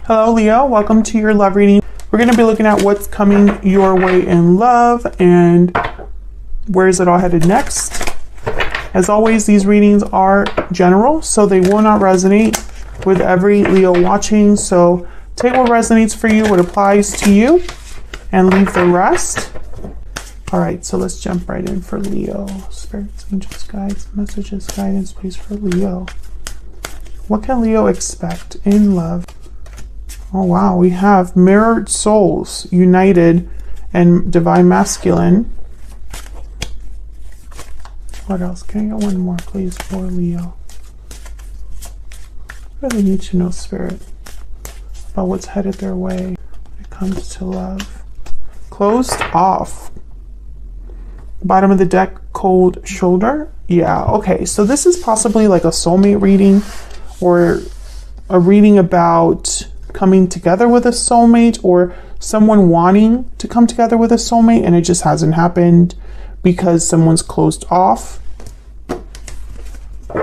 Hello, Leo. Welcome to your love reading. We're going to be looking at what's coming your way in love and where is it all headed next. As always, these readings are general, so they will not resonate with every Leo watching. So take what resonates for you, what applies to you, and leave the rest. All right, so let's jump right in for Leo. Spirits, angels, guides, messages, guidance, please, for Leo. What can Leo expect in love? Oh, wow. We have mirrored souls united and divine masculine. What else? Can I get one more, please, for Leo? What do they need to know, Spirit, about what's headed their way when it comes to love? Closed off. Bottom of the deck, cold shoulder. Yeah, okay. So this is possibly like a soulmate reading or a reading about coming together with a soulmate or someone wanting to come together with a soulmate and it just hasn't happened because someone's closed off.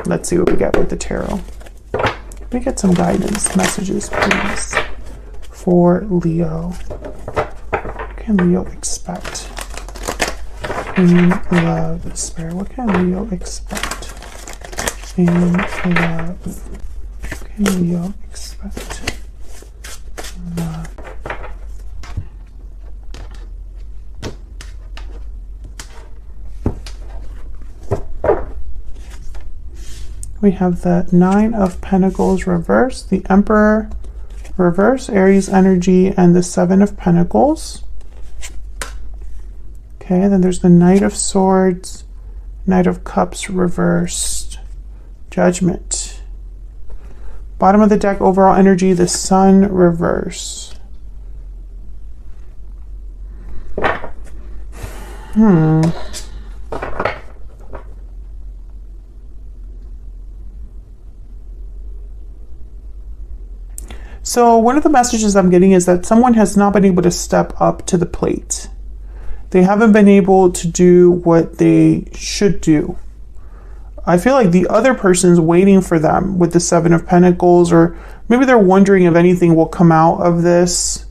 Let's see what we get with the tarot. We get some guidance messages, please, for Leo. What can Leo expect in love, Spirit? What can Leo expect in love? What can Leo expect? We have the Nine of Pentacles reverse, the Emperor reverse, Aries energy, and the Seven of Pentacles. Okay, then there's the Knight of Swords, Knight of Cups reversed, Judgment. Bottom of the deck, overall energy, the Sun reverse. So one of the messages I'm getting is that someone has not been able to step up to the plate. They haven't been able to do what they should do. I feel like the other person's waiting for them with the Seven of Pentacles, or maybe they're wondering if anything will come out of this.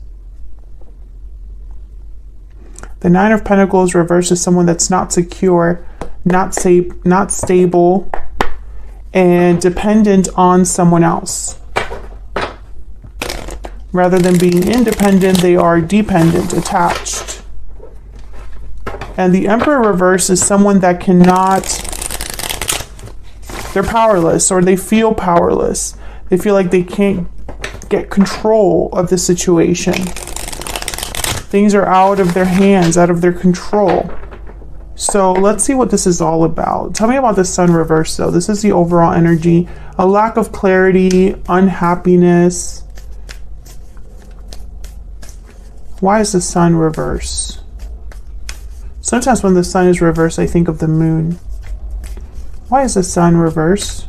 The Nine of Pentacles reverse is someone that's not secure, not safe, not stable, and dependent on someone else. Rather than being independent, they are dependent, attached. And the Emperor reverse is someone that cannot, they're powerless, or they feel powerless. They feel like they can't get control of the situation. Things are out of their hands, out of their control. So let's see what this is all about. Tell me about the Sun reverse, though. This is the overall energy. A lack of clarity, unhappiness. Why is the Sun reverse? Sometimes when the Sun is reversed, I think of the Moon. Why is the Sun reverse?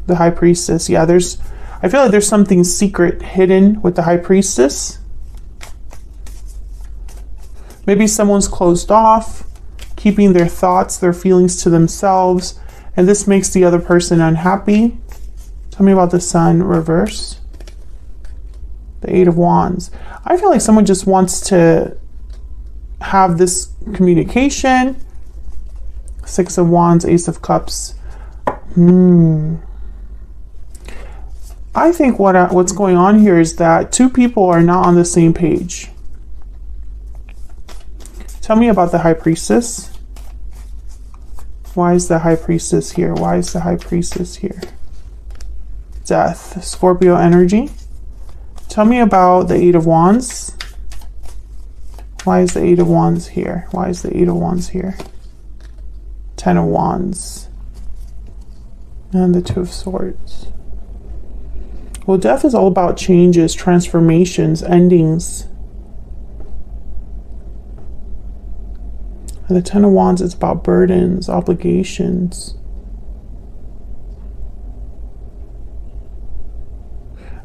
The High Priestess. Yeah, I feel like there's something secret hidden with the High Priestess. Maybe someone's closed off, keeping their thoughts, their feelings to themselves, and this makes the other person unhappy. Tell me about the Sun reverse. The Eight of Wands. I feel like someone just wants to have this communication. Six of Wands, Ace of Cups. I think what's going on here is that two people are not on the same page. Tell me about the High Priestess. Why is the High Priestess here? Why is the High Priestess here? Death, Scorpio energy. Tell me about the Eight of Wands. Why is the Eight of Wands here? Why is the Eight of Wands here? Ten of Wands. And the Two of Swords. Well, death is all about changes, transformations, endings. And the Ten of Wands is about burdens, obligations.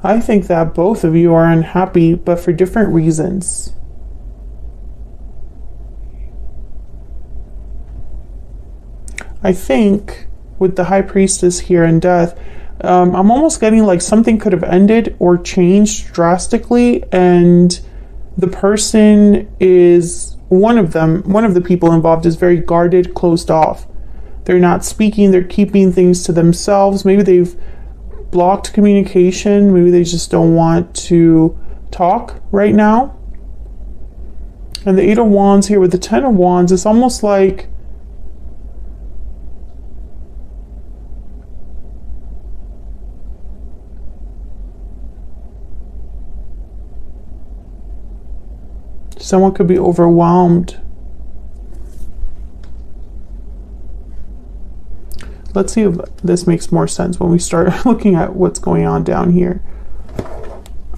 I think that both of you are unhappy, but for different reasons. I think with the High Priestess here in death, I'm almost getting like something could have ended or changed drastically, and the person is, one of the people involved is very guarded, closed off. They're not speaking, they're keeping things to themselves. Maybe they've blocked communication, maybe they just don't want to talk right now. And the Eight of Wands here with the Ten of Wands, it's almost like someone could be overwhelmed. Let's see if this makes more sense when we start looking at what's going on down here.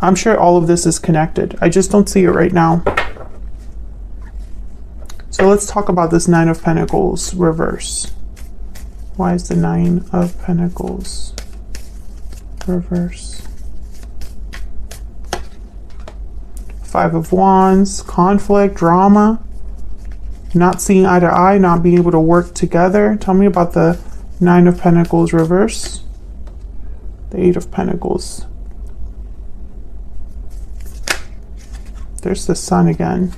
I'm sure all of this is connected. I just don't see it right now. So let's talk about this Nine of Pentacles reverse. Why is the Nine of Pentacles reverse? Five of Wands, conflict, drama, not seeing eye to eye, not being able to work together. Tell me about the Nine of Pentacles reverse. The Eight of Pentacles. There's the Sun again.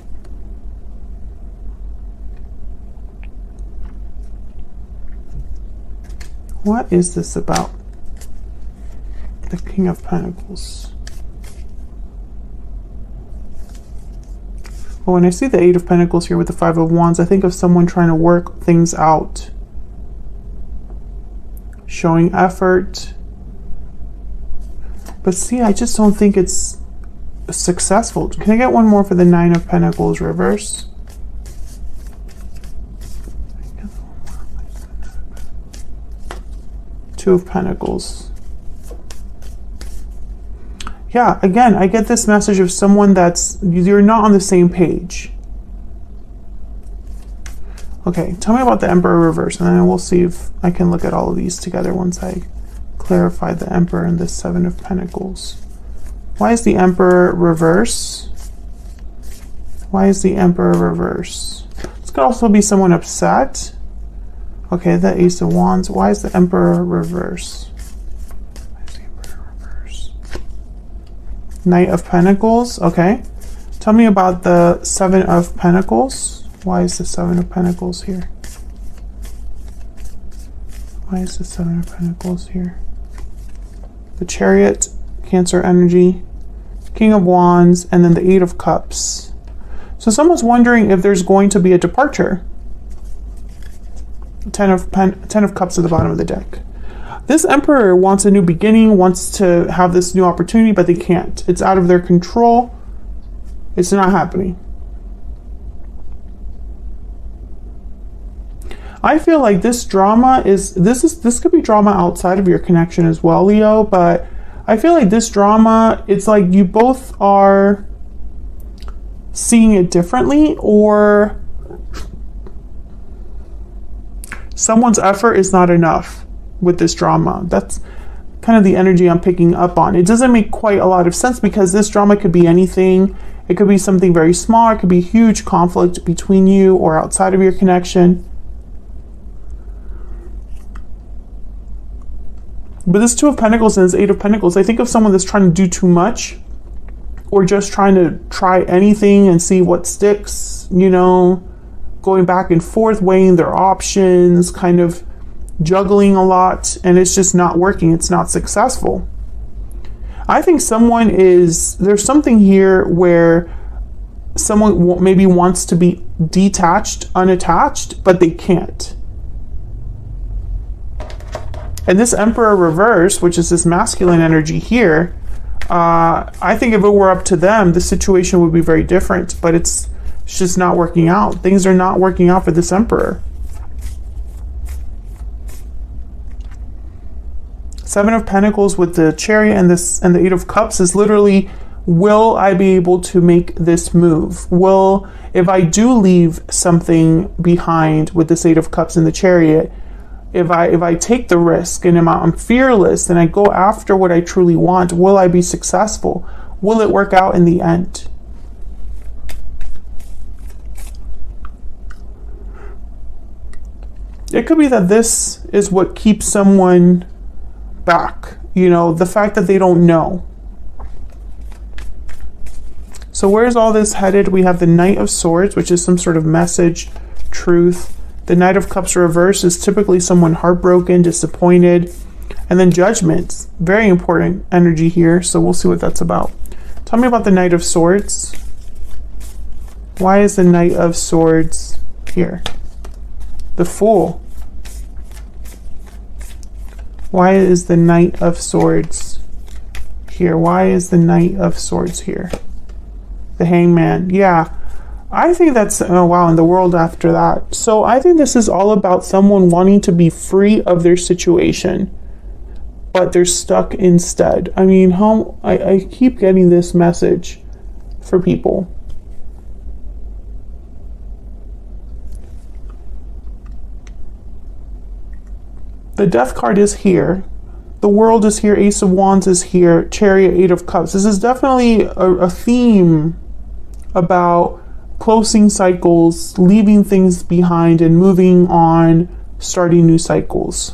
What is this about? The King of Pentacles. Well, when I see the Eight of Pentacles here with the Five of Wands, I think of someone trying to work things out. Showing effort. But see, I just don't think it's successful. Can I get one more for the Nine of Pentacles reverse? Two of Pentacles. Yeah, again, I get this message of someone that's, you're not on the same page. Okay, tell me about the Emperor reverse, and then we'll see if I can look at all of these together once I clarify the Emperor and the Seven of Pentacles. Why is the Emperor reverse? Why is the Emperor reverse? This could also be someone upset. Okay, the Ace of Wands. Why is the Emperor reverse? Knight of Pentacles, okay. Tell me about the Seven of Pentacles. Why is the Seven of Pentacles here? Why is the Seven of Pentacles here? The Chariot, Cancer energy, King of Wands, and then the Eight of Cups. So someone's wondering if there's going to be a departure. Ten of Cups at the bottom of the deck. This Emperor wants a new beginning, wants to have this new opportunity, but they can't. It's out of their control. It's not happening. I feel like this drama this could be drama outside of your connection as well, Leo, but I feel like this drama, it's like you both are seeing it differently, or someone's effort is not enough with this drama. That's kind of the energy I'm picking up on. It doesn't make quite a lot of sense because this drama could be anything. It could be something very small. It could be huge conflict between you or outside of your connection. But this Two of Pentacles and this Eight of Pentacles, I think of someone that's trying to do too much or just trying to try anything and see what sticks, you know, going back and forth, weighing their options, kind of juggling a lot, and it's just not working. It's not successful. I think there's something here where someone maybe wants to be detached, unattached, but they can't. And this Emperor reverse, which is this masculine energy here, I think if it were up to them, the situation would be very different, but it's just not working out. Things are not working out for this Emperor. Seven of Pentacles with the Chariot and the Eight of Cups is literally, will I be able to make this move? If I do leave something behind with this Eight of Cups and the Chariot, if I take the risk and I'm fearless and I go after what I truly want, will I be successful? Will it work out in the end? It could be that this is what keeps someone back. You know, the fact that they don't know. So where's all this headed? We have the Knight of Swords, which is some sort of message, truth. The Knight of Cups reversed is typically someone heartbroken, disappointed. And then Judgment, very important energy here. So we'll see what that's about. Tell me about the Knight of Swords. Why is the Knight of Swords here? The Fool. Why is the Knight of Swords here? Why is the Knight of Swords here? The Hangman. Yeah, I think that's, oh wow, in the world after that. So I think this is all about someone wanting to be free of their situation, but they're stuck instead. I mean, I keep getting this message for people. The Death card is here. The World is here. Ace of Wands is here. Chariot, Eight of Cups. This is definitely a theme about closing cycles, leaving things behind, and moving on, starting new cycles.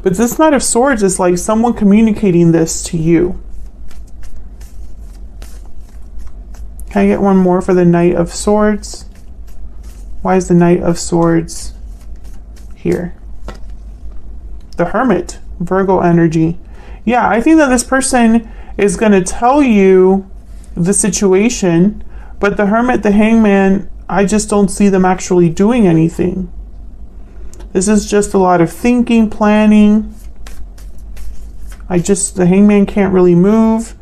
But this Knight of Swords is like someone communicating this to you. Can I get one more for the Knight of Swords? Why is the Knight of Swords here? The Hermit, Virgo energy. Yeah, I think that this person is going to tell you the situation, but the Hermit, the Hangman, I just don't see them actually doing anything. This is just a lot of thinking, planning. The Hangman can't really move.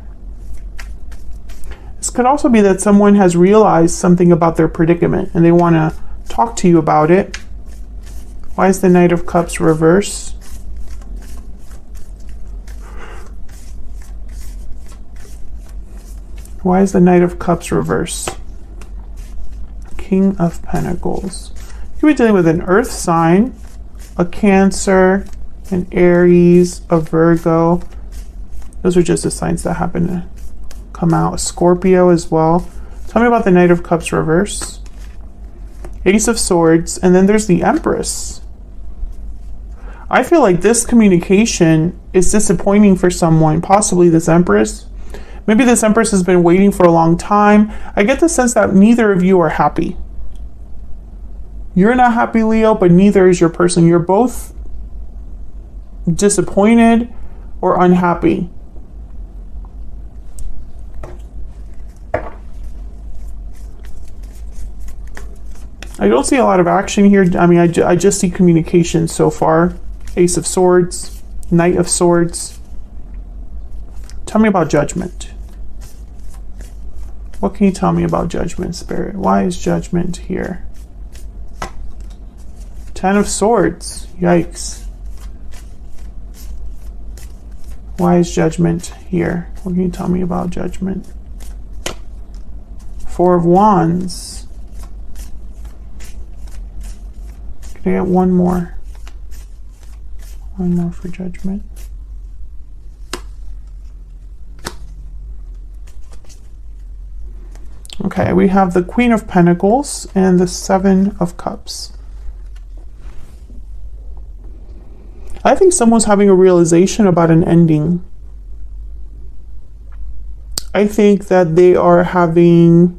This could also be that someone has realized something about their predicament and they want to talk to you about it. Why is the Knight of Cups reversed? Why is the Knight of Cups reversed? King of Pentacles. You could be dealing with an Earth sign, a Cancer, an Aries, a Virgo. Those are just the signs that happen to come out. A Scorpio as well. Tell me about the Knight of Cups reverse. Ace of Swords, and then there's the Empress. I feel like this communication is disappointing for someone, possibly this Empress. Maybe this Empress has been waiting for a long time. I get the sense that neither of you are happy. You're not happy, Leo, but neither is your person. You're both disappointed or unhappy. I don't see a lot of action here. I mean, I just see communication so far. Ace of Swords, Knight of Swords. Tell me about Judgment. What can you tell me about Judgment, Spirit? Why is Judgment here? Ten of Swords. Yikes. Why is Judgment here? What can you tell me about Judgment? Four of Wands. Can I get one more? One more for Judgment. Okay, we have the Queen of Pentacles and the Seven of Cups. I think someone's having a realization about an ending. I think that they are having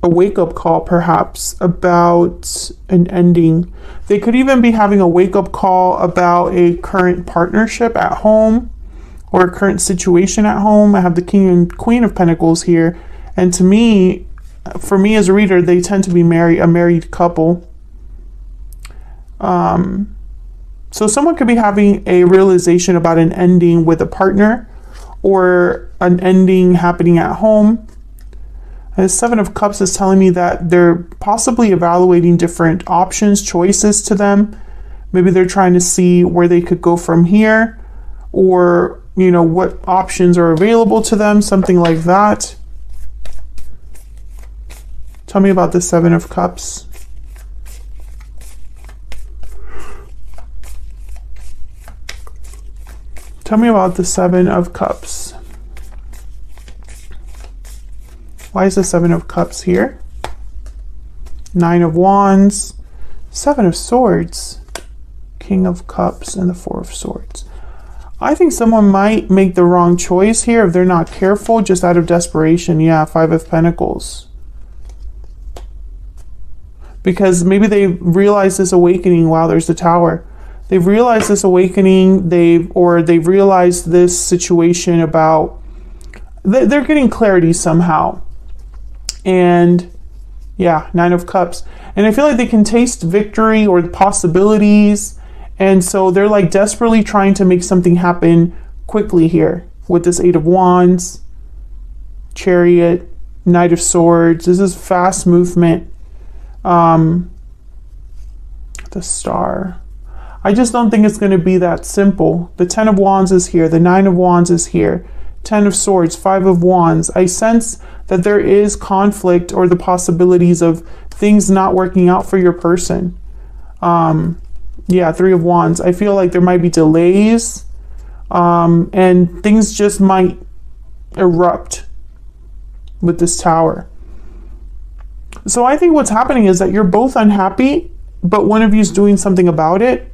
a wake-up call, perhaps, about an ending. They could even be having a wake-up call about a current partnership at home or a current situation at home. I have the King and Queen of Pentacles here. And to me, for me as a reader, they tend to be a married couple. So someone could be having a realization about an ending with a partner or an ending happening at home. The Seven of Cups is telling me that they're possibly evaluating different options, choices to them. Maybe they're trying to see where they could go from here, or, you know, what options are available to them, something like that. Tell me about the Seven of Cups. Tell me about the Seven of Cups. Why is the Seven of Cups here? Nine of Wands, Seven of Swords, King of Cups and the Four of Swords. I think someone might make the wrong choice here if they're not careful, just out of desperation. Yeah, Five of Pentacles. Because maybe they realize this awakening. Wow, there's the Tower. They've realized this awakening. They've realized this situation about, they're getting clarity somehow. And yeah, Nine of Cups. And I feel like they can taste victory or the possibilities. And so they're like desperately trying to make something happen quickly here with this Eight of Wands, Chariot, Knight of Swords. This is fast movement. The Star. I just don't think it's going to be that simple. The Ten of Wands is here. The Nine of Wands is here. Ten of Swords, Five of Wands. I sense that there is conflict or the possibilities of things not working out for your person. Yeah, Three of Wands. I feel like there might be delays, and things just might erupt with this Tower. So I think what's happening is that you're both unhappy, but one of you is doing something about it,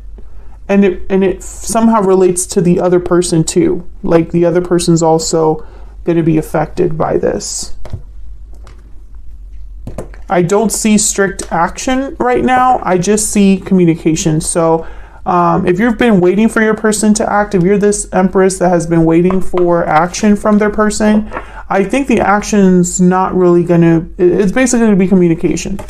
and it somehow relates to the other person too. Like the other person's also going to be affected by this. I don't see strict action right now. I just see communication. So if you've been waiting for your person to act, if you're this Empress that has been waiting for action from their person, I think the action's not really going to, it's basically going to be communication.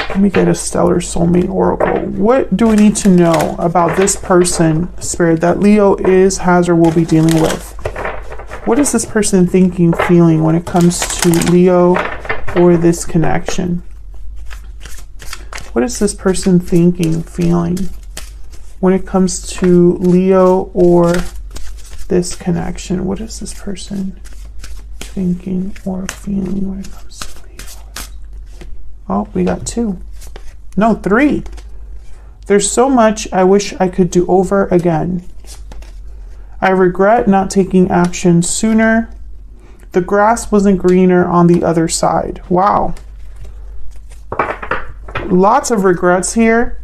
Let me get a Stellar Soulmate Oracle. What do we need to know about this person, Spirit, that Leo is, has, or will be dealing with? What is this person thinking, feeling when it comes to Leo or this connection? What is this person thinking, feeling when it comes to Leo or this connection? What is this person thinking or feeling when it comes to Leo? Oh, we got 2. No, 3. There's so much I wish I could do over again. I regret not taking action sooner. The grass wasn't greener on the other side. Wow. Lots of regrets here.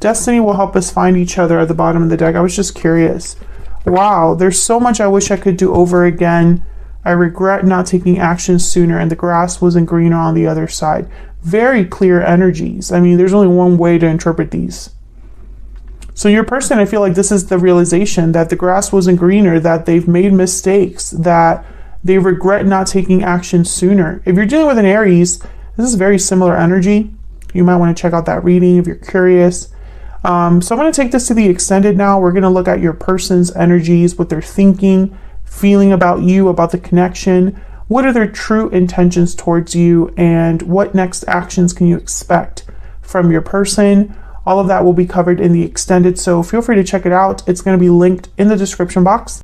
Destiny will help us find each other at the bottom of the deck. I was just curious. Wow, there's so much I wish I could do over again. I regret not taking action sooner, and the grass wasn't greener on the other side. Very clear energies. I mean, there's only one way to interpret these. So your person, I feel like this is the realization that the grass wasn't greener, that they've made mistakes, that they regret not taking action sooner. If you're dealing with an Aries, this is very similar energy. You might want to check out that reading if you're curious. So I'm going to take this to the extended now. We're going to look at your person's energies, what they're thinking, feeling about you, about the connection. What are their true intentions towards you, and what next actions can you expect from your person? All of that will be covered in the extended, so feel free to check it out. It's going to be linked in the description box.